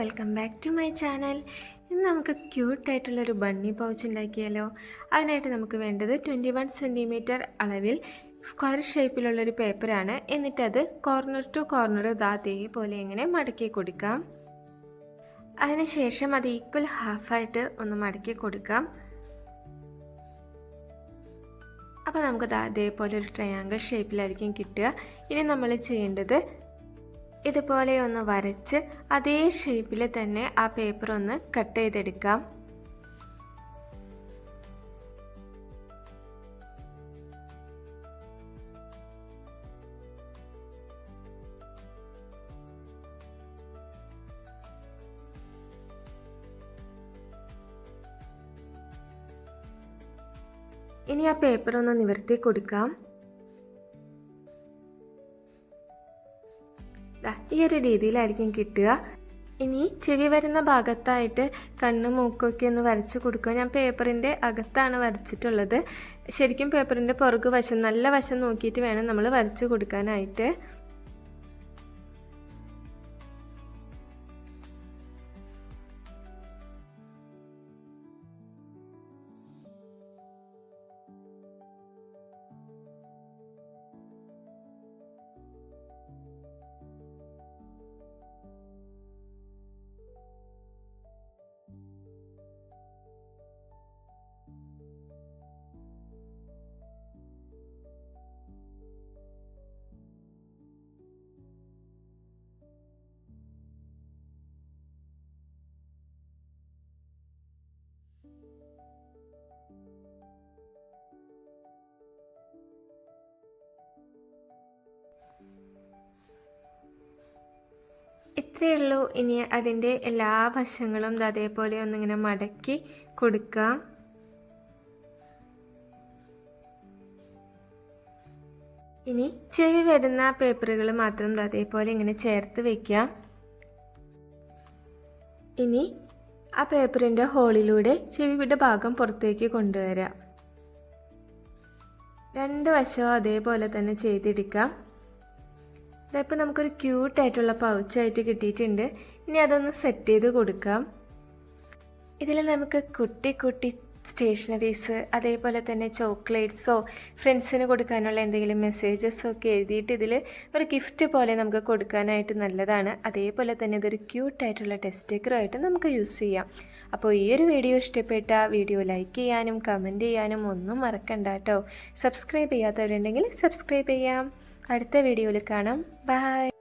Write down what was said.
Welcome back to my channel. ഇന്ന് നമുക്ക് ക്യൂട്ടായിട്ടുള്ളൊരു bunny pouch ഉണ്ടാക്കിയാലോ. അതിനായിട്ട് നമുക്ക് വേണ്ടത് 21 സെൻറ്റിമീറ്റർ അളവിൽ സ്ക്വയർ ഷേപ്പിലുള്ളൊരു പേപ്പറാണ്. എന്നിട്ടത് കോർണർ ടു കോർണർ അതേപോലെ ഇങ്ങനെ മടക്കി കൊടുക്കാം. അതിനുശേഷം അത് ഈക്വൽ ഹാഫായിട്ട് ഒന്ന് മടക്കി കൊടുക്കാം. അപ്പോൾ നമുക്കത് അതേപോലെ ഒരു ട്രയാങ്കിൾ ഷേപ്പിലായിരിക്കും കിട്ടുക. ഇനി നമ്മൾ ചെയ്യേണ്ടത് ഇതുപോലെ ഒന്ന് വരച്ച് അതേ ഷേപ്പിൽ തന്നെ ആ പേപ്പർ ഒന്ന് കട്ട് ചെയ്തെടുക്കാം. ഇനി ആ പേപ്പർ ഒന്ന് നിവർത്തി കൊടുക്കാം. ഈ ഒരു രീതിയിലായിരിക്കും കിട്ടുക. ഇനി ചെവി വരുന്ന ഭാഗത്തായിട്ട് കണ്ണ് മൂക്കൊക്കെ ഒന്ന് വരച്ച് കൊടുക്കുക. ഞാൻ പേപ്പറിൻ്റെ അകത്താണ് വരച്ചിട്ടുള്ളത്. ശരിക്കും പേപ്പറിൻ്റെ പുറകു വശം നല്ല വശം നോക്കിയിട്ട് വേണം നമ്മൾ വരച്ച് കൊടുക്കാനായിട്ട്. ഇത്രയേ ഉള്ളൂ. ഇനി അതിൻ്റെ എല്ലാ വശങ്ങളും അതേപോലെ ഒന്നിങ്ങനെ മടക്കി കൊടുക്കാം. ഇനി ചെവി വരുന്ന പേപ്പറുകൾ മാത്രം അതേപോലെ ഇങ്ങനെ ചേർത്ത് വയ്ക്കാം. ഇനി ആ പേപ്പറിൻ്റെ ഹോളിലൂടെ ചെവിയുടെ ഭാഗം പുറത്തേക്ക് കൊണ്ടുവരാം. രണ്ട് വശവും അതേപോലെ തന്നെ ചെയ്തെടുക്കാം. ഇതിപ്പോൾ നമുക്കൊരു ക്യൂട്ടായിട്ടുള്ള പൗച്ചായിട്ട് കിട്ടിയിട്ടുണ്ട്. ഇനി അതൊന്ന് സെറ്റ് ചെയ്ത് കൊടുക്കാം. ഇതിൽ നമുക്ക് കുട്ടി കുട്ടി സ്റ്റേഷനറീസ് അതേപോലെ തന്നെ ചോക്ലേറ്റ്സോ ഫ്രണ്ട്സിന് കൊടുക്കാനുള്ള എന്തെങ്കിലും മെസ്സേജസോ ഒക്കെ എഴുതിയിട്ട് ഇതിൽ ഒരു ഗിഫ്റ്റ് പോലെ നമുക്ക് കൊടുക്കാനായിട്ട് നല്ലതാണ്. അതേപോലെ തന്നെ ഇതൊരു ക്യൂട്ടായിട്ടുള്ള ടെസ്റ്റേക്കറുമായിട്ട് നമുക്ക് യൂസ് ചെയ്യാം. അപ്പോൾ ഈ ഒരു വീഡിയോ ഇഷ്ടപ്പെട്ട വീഡിയോ ലൈക്ക് ചെയ്യാനും കമൻറ്റ് ചെയ്യാനും ഒന്നും മറക്കണ്ട കേട്ടോ. സബ്സ്ക്രൈബ് ചെയ്യാത്തവരുണ്ടെങ്കിൽ സബ്സ്ക്രൈബ് ചെയ്യാം. അടുത്ത വീഡിയോയിൽ കാണാം. ബൈ.